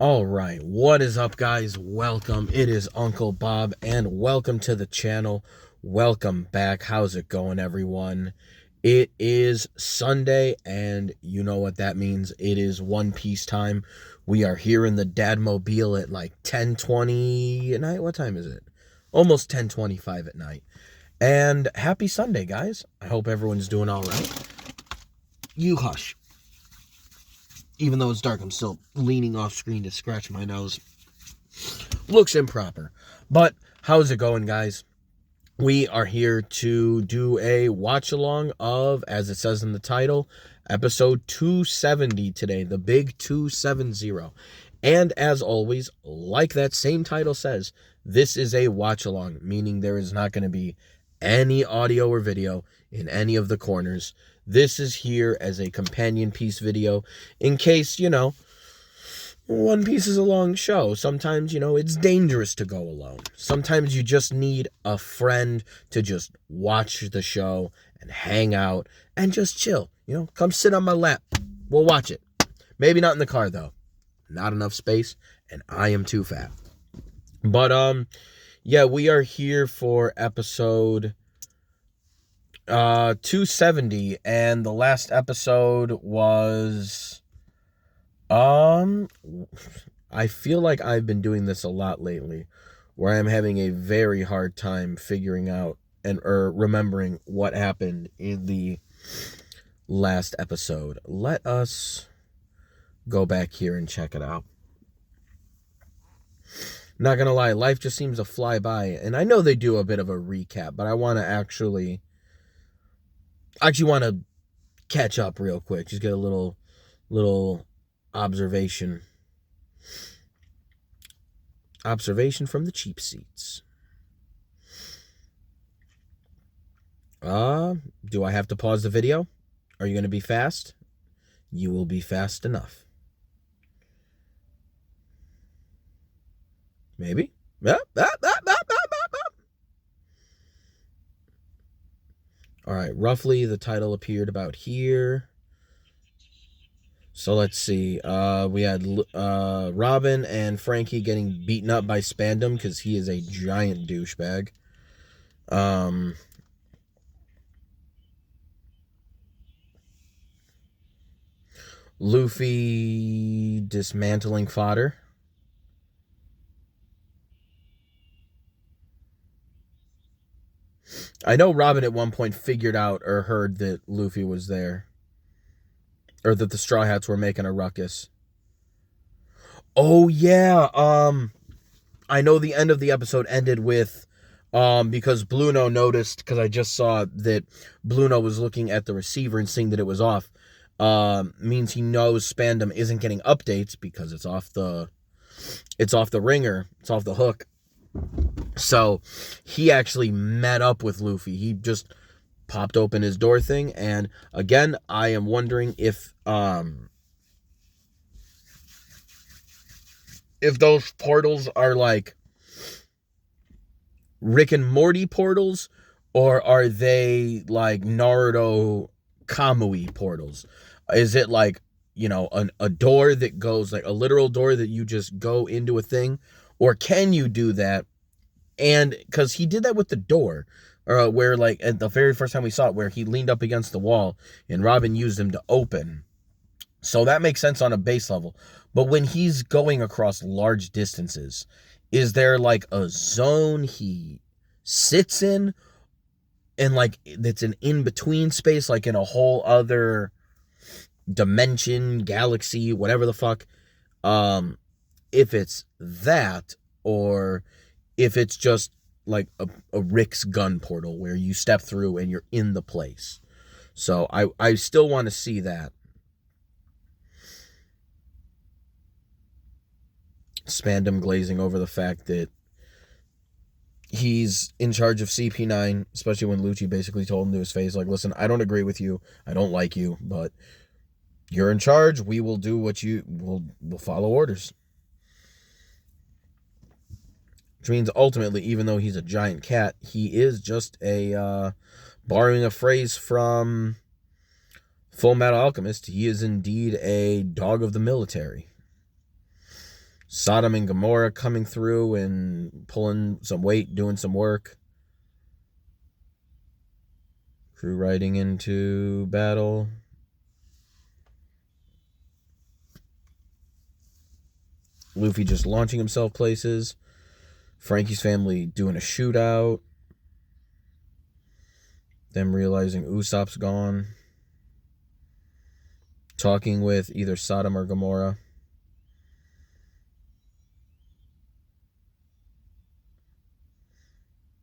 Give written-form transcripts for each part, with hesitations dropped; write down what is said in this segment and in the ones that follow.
All right, what is up, guys? Welcome. It is Uncle Bob, and welcome to the channel. Welcome back. How's it going, everyone? It is Sunday, and you know what that means. It is One Piece time. We are here in the Dadmobile at like 10:20 at night. What time is it? Almost 10:25 at night. And happy Sunday, guys. I hope everyone's doing all right. You hush. Even though it's dark, I'm still leaning off screen to scratch my nose. Looks improper. But how's it going, guys? We are here to do a watch along of, as it says in the title, episode 270 today, the big 270. And as always, like that same title says, this is a watch along, meaning there is not going to be any audio or video in any of the corners. This is here as a companion piece video in case, One Piece is a long show. Sometimes, it's dangerous to go alone. Sometimes you just need a friend to just watch the show and hang out and just chill. Come sit on my lap. We'll watch it. Maybe not in the car, though. Not enough space, and I am too fat. But, yeah, we are here for episode 270, and the last episode was... I feel like I've been doing this a lot lately, where I'm having a very hard time figuring out or remembering what happened in the last episode. Let us go back here and check it out. Not gonna lie, life just seems to fly by, and I know they do a bit of a recap, but I want to actually want to catch up real quick. Just get a little observation from the cheap seats. Do I have to pause the video? Are you going to be fast? You will be fast enough. Maybe. All right, roughly the title appeared about here. So let's see. We had Robin and Frankie getting beaten up by Spandam because he is a giant douchebag. Luffy dismantling fodder. I know Robin at one point figured out or heard that Luffy was there. Or that the Straw Hats were making a ruckus. Oh, yeah. I know the end of the episode ended with, because Bluno noticed, because I just saw that Bluno was looking at the receiver and seeing that it was off, means he knows Spandam isn't getting updates because it's off the ringer, it's off the hook. So he actually met up with Luffy. He just popped open his door thing, and again, I am wondering if those portals are like Rick and Morty portals, or are they like Naruto Kamui portals? Is it like, a door that goes, like a literal door that you just go into a thing? Or can you do that? And because he did that with the door, where like at the very first time we saw it, where he leaned up against the wall and Robin used him to open. So that makes sense on a base level. But when he's going across large distances, is there like a zone he sits in and like that's an in-between space, like in a whole other dimension, galaxy, whatever the fuck? If it's that, or if it's just like a Rick's gun portal where you step through and you're in the place. So I still want to see that. Spandam glazing over the fact that he's in charge of CP9, especially when Lucci basically told him to his face, like, listen, I don't agree with you, I don't like you, but you're in charge, we will do what we'll follow orders. Which means ultimately, even though he's a giant cat, he is just borrowing a phrase from Full Metal Alchemist, he is indeed a dog of the military. Sodom and Gomorrah coming through and pulling some weight, doing some work. Crew riding into battle. Luffy just launching himself places. Franky's family doing a shootout. Them realizing Usopp's gone. Talking with either Sodom or Gomorrah.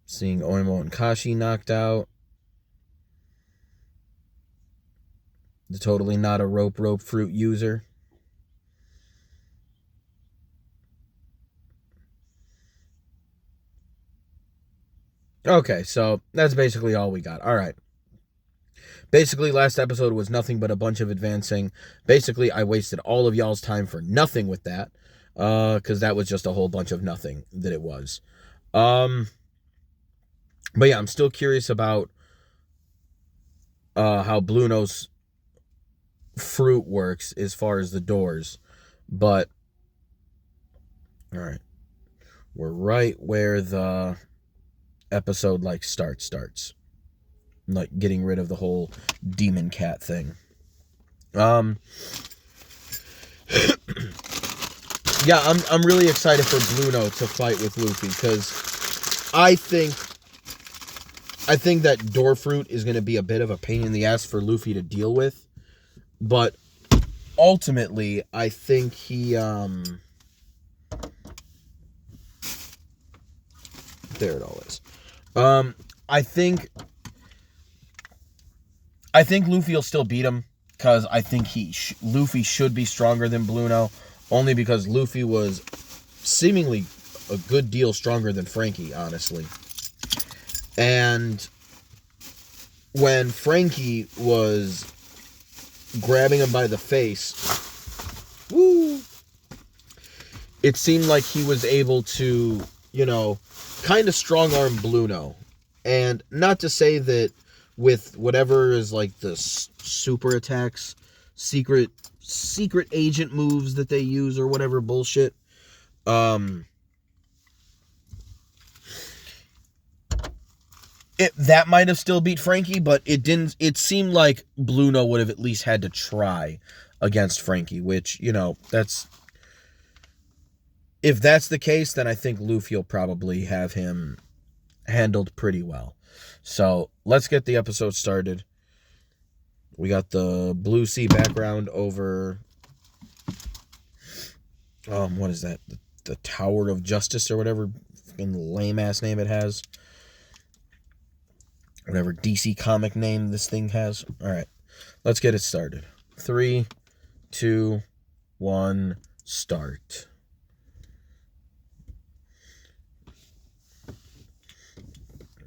Seeing Oimo and Kashi knocked out. The totally not a rope fruit user. Okay, so that's basically all we got. All right. Basically, last episode was nothing but a bunch of advancing. Basically, I wasted all of y'all's time for nothing with that. Because that was just a whole bunch of nothing that it was. But yeah, I'm still curious about how Blue Nose fruit works as far as the doors. But, alright. We're right where the episode, like, starts. Like, getting rid of the whole demon cat thing. Yeah, I'm really excited for Bluno to fight with Luffy, because I think that door fruit is going to be a bit of a pain in the ass for Luffy to deal with, but ultimately, I think he, there it all is. I think Luffy will still beat him, because I think Luffy should be stronger than Bluno, only because Luffy was seemingly a good deal stronger than Franky, honestly. And when Franky was grabbing him by the face, woo, it seemed like he was able to, kind of strong-arm Bluno. And not to say that with whatever is like the super attacks, secret agent moves that they use or whatever bullshit, that might have still beat Franky, but it didn't. It seemed like Bluno would have at least had to try against Franky, which, that's, if that's the case, then I think Luffy will probably have him handled pretty well. So let's get the episode started. We got the blue sea background over, what is that? The Tower of Justice or whatever fucking lame ass name it has. Whatever DC comic name this thing has. All right, let's get it started. 3, 2, 1, start.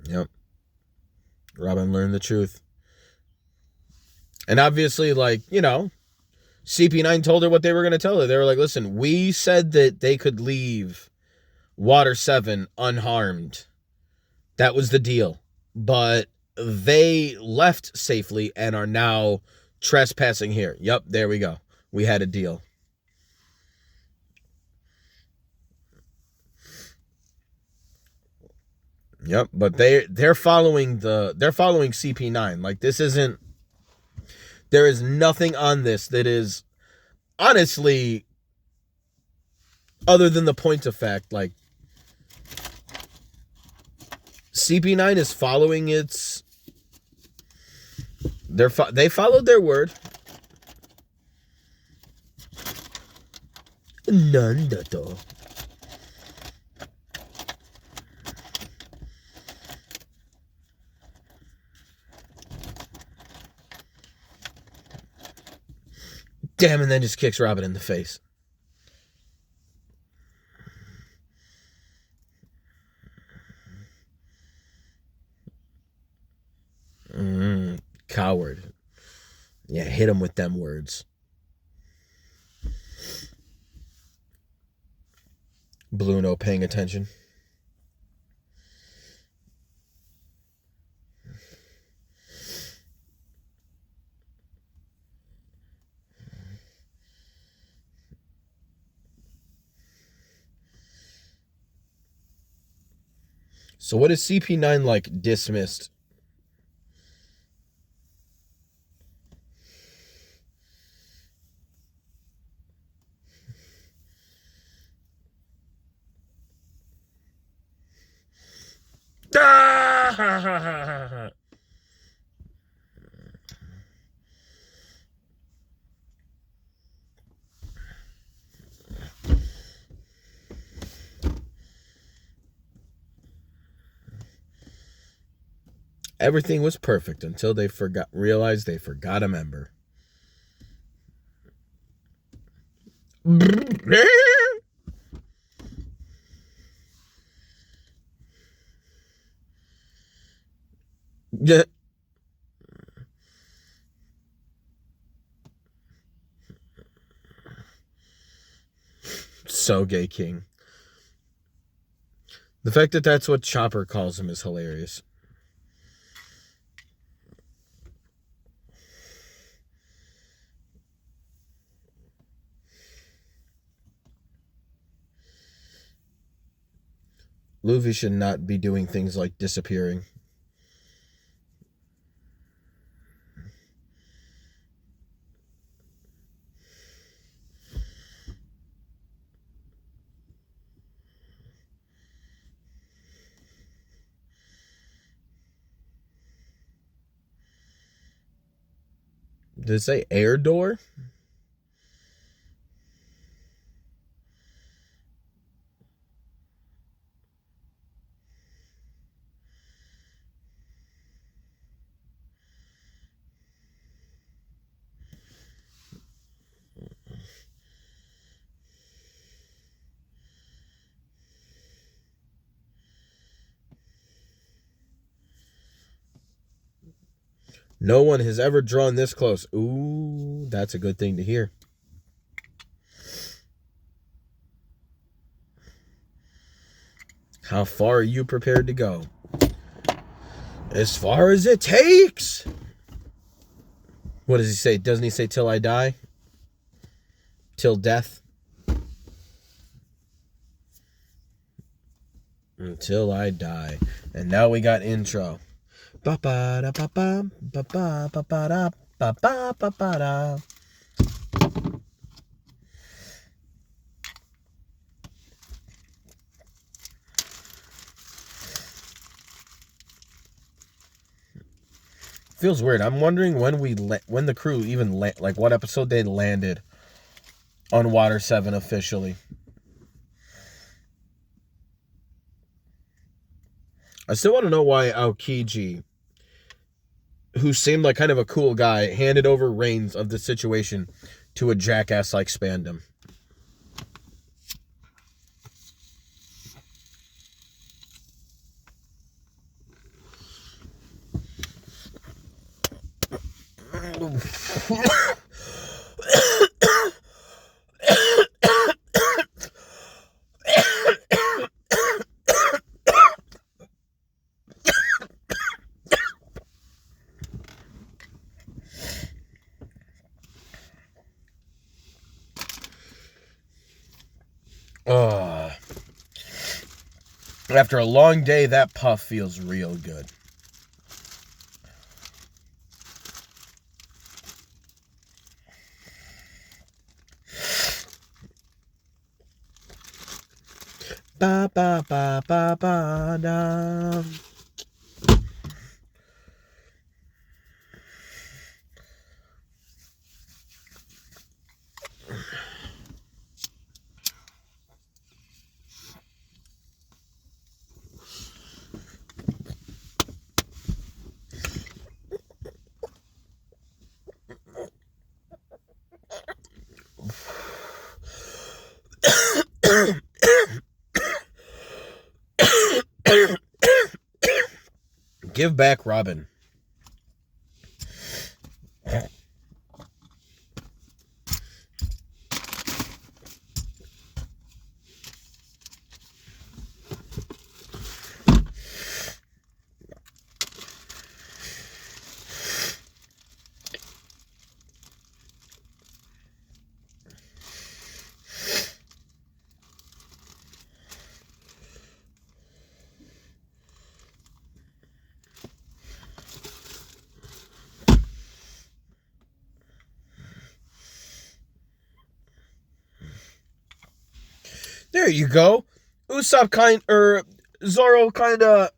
Yep. Robin learned the truth. And obviously, like, CP9 told her what they were going to tell her. They were like, listen, we said that they could leave Water 7 unharmed. That was the deal. But they left safely and are now trespassing here. Yep, there we go. We had a deal. Yep, but they're following CP9. Like, this isn't, there is nothing on this that is honestly, other than the point of fact, like, CP9 is following its, they followed their word. Nandato. Damn, and then just kicks Robin in the face. Coward. Yeah, hit him with them words. Bluno paying attention. So what is CP9 like dismissed? Everything was perfect until they realized they forgot a member. Yeah. So gay king. The fact that that's what Chopper calls him is hilarious. Luffy should not be doing things like disappearing. Did it say air door? No one has ever drawn this close. Ooh, that's a good thing to hear. How far are you prepared to go? As far as it takes. What does he say? Doesn't he say till I die? Till death? Until I die. And now we got intro. Ba ba da ba ba ba ba ba ba da ba ba ba ba da. Feels weird. I'm wondering when the crew even like what episode they landed on Water 7 officially. I still want to know why Aokiji, who seemed like kind of a cool guy, handed over reins of the situation to a jackass like Spandam. After a long day, that puff feels real good. Ba ba ba ba ba da. Give back Robin. There you go. Zoro kind of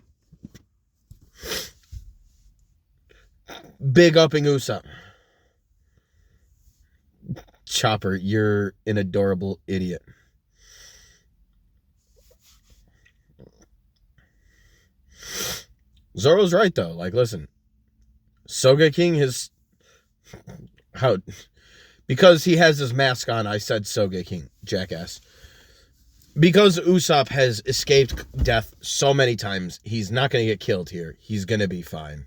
big upping Usopp. Chopper, you're an adorable idiot. Zoro's right though. Like, listen, Sogeking has how because he has his mask on. I said Sogeking, jackass. Because Usopp has escaped death so many times, he's not going to get killed here. He's going to be fine.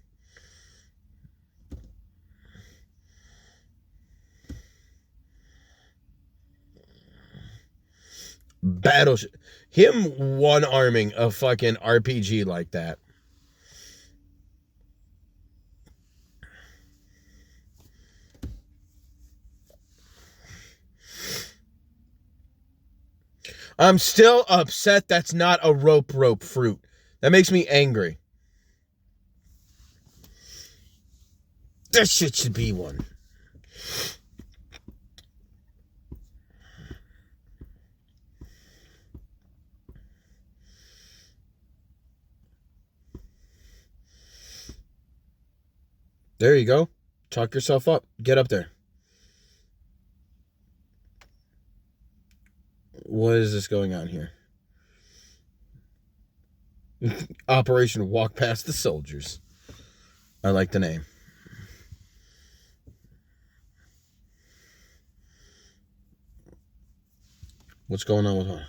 Him one-arming a fucking RPG like that. I'm still upset that's not a rope fruit. That makes me angry. This shit should be one. There you go. Talk yourself up. Get up there. What is this going on here? Operation Walk Past the Soldiers. I like the name. What's going on with her?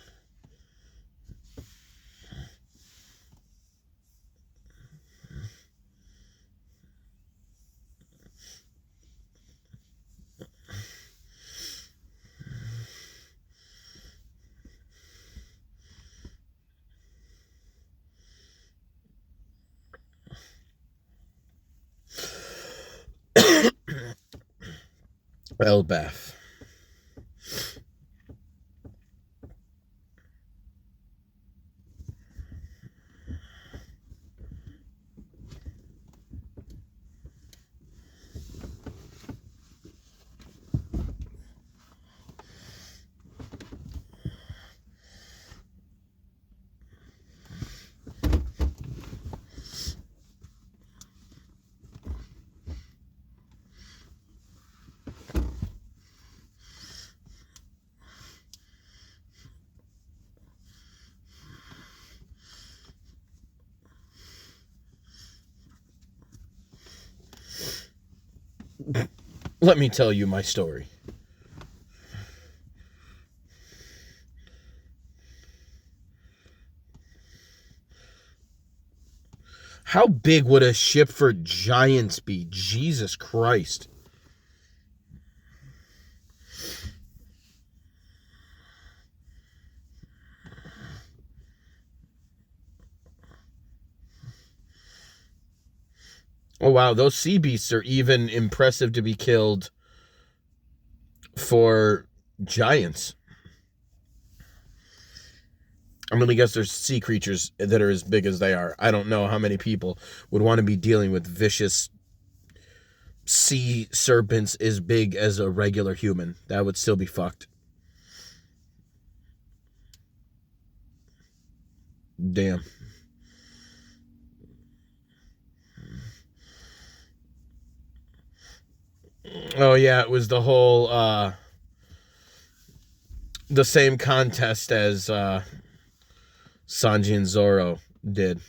Elbaf. Let me tell you my story. How big would a ship for giants be? Jesus Christ. Oh, wow. Those sea beasts are even impressive to be killed for giants. I'm going to guess there's sea creatures that are as big as they are. I don't know how many people would want to be dealing with vicious sea serpents as big as a regular human. That would still be fucked. Damn. Oh, yeah, it was the whole, the same contest as, Sanji and Zoro did.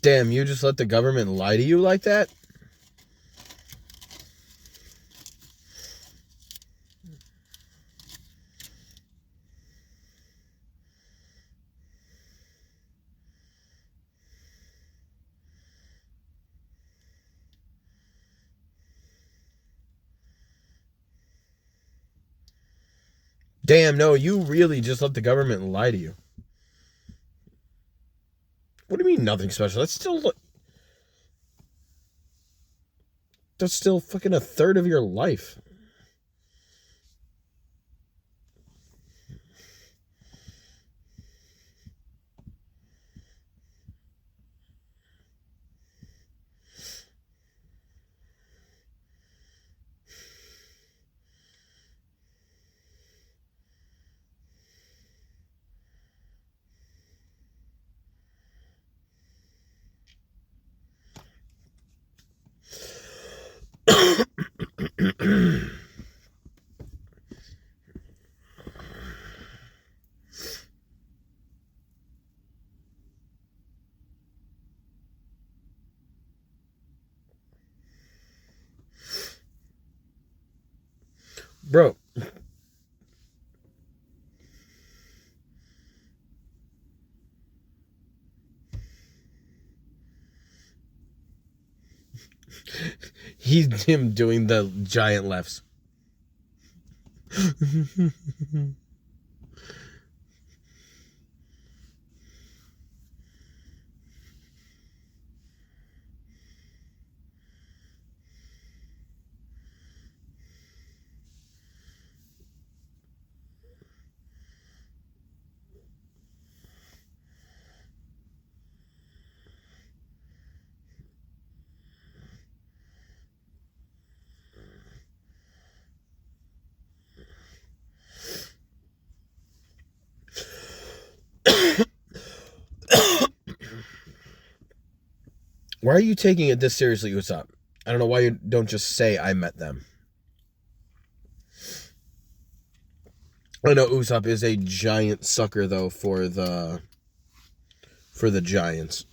Damn, you just let the government lie to you like that? Damn, no, you really just let the government lie to you. What do you mean nothing special? That's still fucking a third of your life. Bro, he's him doing the giant lefts. Why are you taking it this seriously, Usopp? I don't know why you don't just say I met them. I know Usopp is a giant sucker though for the Giants.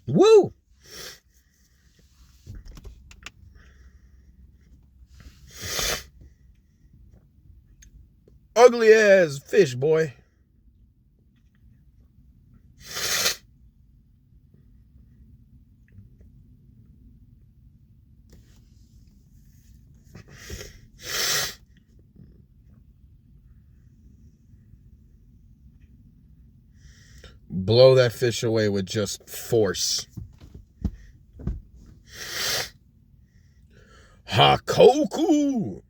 Woo! Ugly ass fish, boy. Blow that fish away with just force. Hakoku!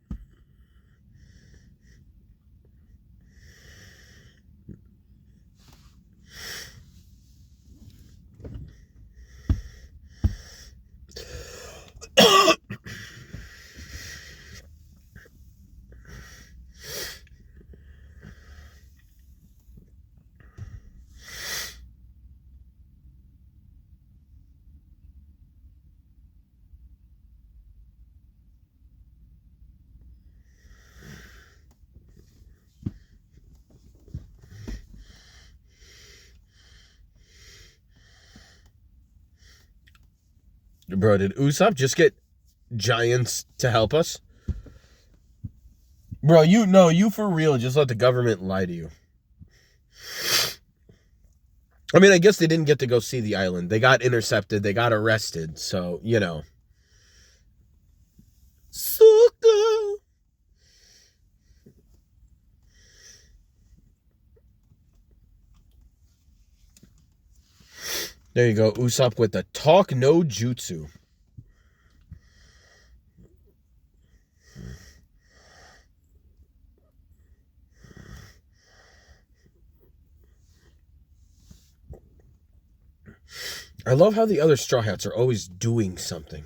Bro, did Usopp just get giants to help us? Bro, you for real just let the government lie to you. I mean, I guess they didn't get to go see the island. They got intercepted. They got arrested. So, you know. Suka! There you go. Usopp with the talk no jutsu. I love how the other Straw Hats are always doing something.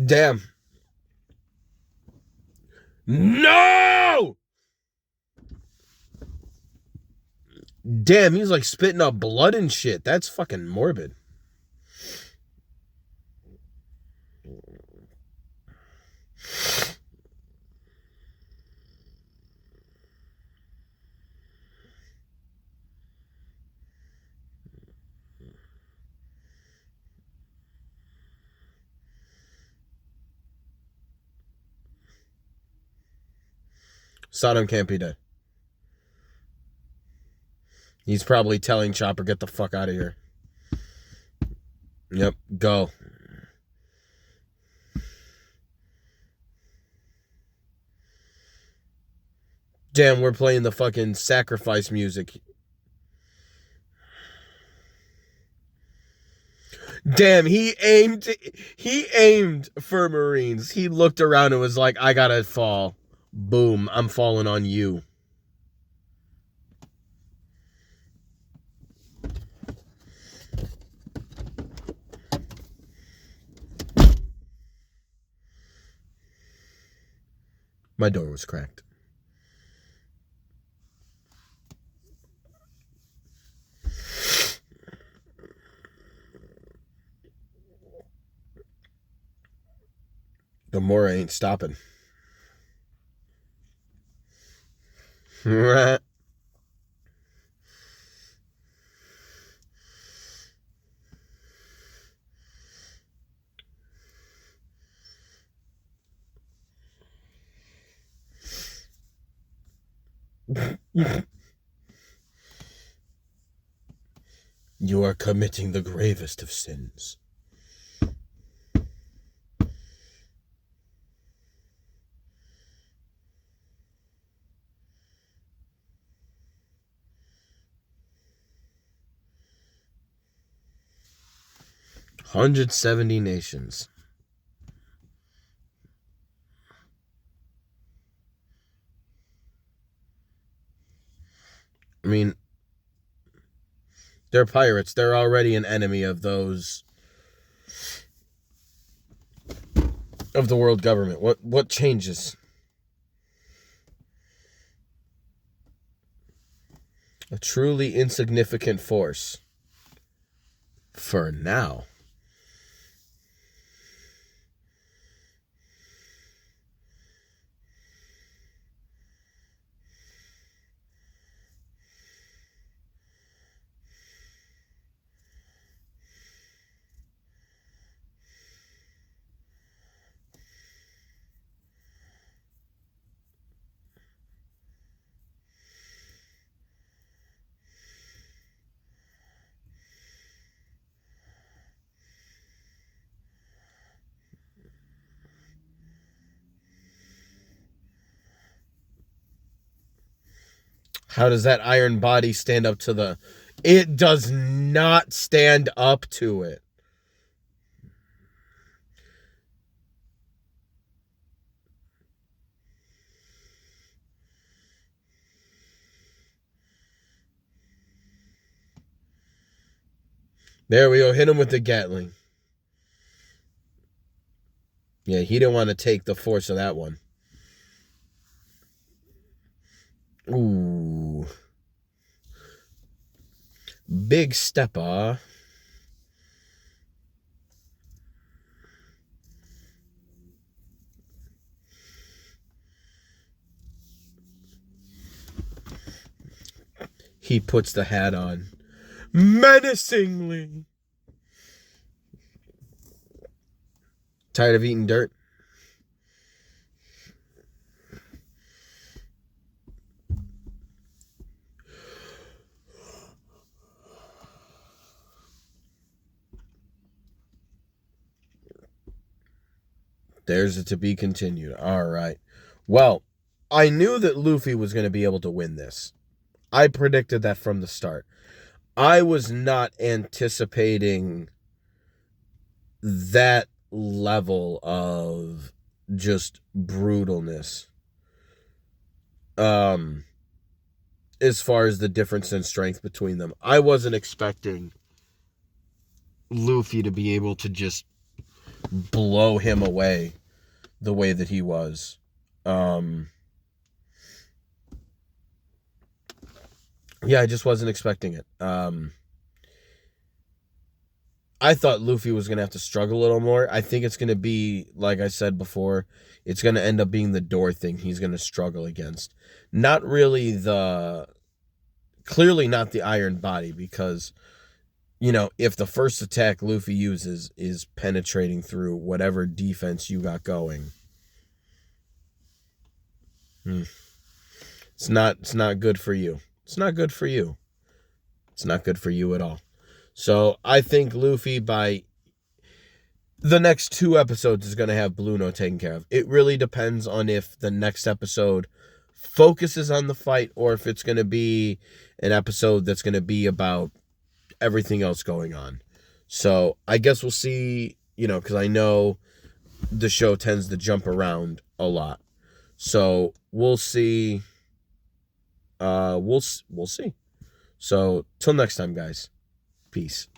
Damn. No! Damn, he's like spitting up blood and shit. That's fucking morbid. Sodom can't be dead. He's probably telling Chopper, get the fuck out of here. Yep, go. Damn, we're playing the fucking sacrifice music. Damn, he aimed for Marines. He looked around and was like, I gotta fall. Boom, I'm falling on you. My door was cracked. Gamora ain't stopping. You are committing the gravest of sins. $170 nations. I mean, they're pirates. They're already an enemy of those, of the world government. What changes? A truly insignificant force. For now. How does that iron body stand up to the... It does not stand up to it. There we go. Hit him with the Gatling. Yeah, he didn't want to take the force of that one. Ooh. Big stepper. He puts the hat on. Menacingly. Tired of eating dirt? There's it to be continued. All right. Well, I knew that Luffy was going to be able to win this. I predicted that from the start. I was not anticipating that level of just brutalness. As far as the difference in strength between them. I wasn't expecting Luffy to be able to just blow him away the way that he was. Yeah, I just wasn't expecting it. I thought Luffy was going to have to struggle a little more. I think it's going to be, like I said before, it's going to end up being the door thing he's going to struggle against. Not really clearly not the iron body, because, if the first attack Luffy uses is penetrating through whatever defense you got going, it's not good for you. It's not good for you. It's not good for you at all. So I think Luffy, by the next 2 episodes, is going to have Blue Note taken care of. It really depends on if the next episode focuses on the fight, or if it's going to be an episode that's going to be about everything else going on. So I guess we'll see, because I know the show tends to jump around a lot. So we'll see. We'll see. So till next time, guys. Peace.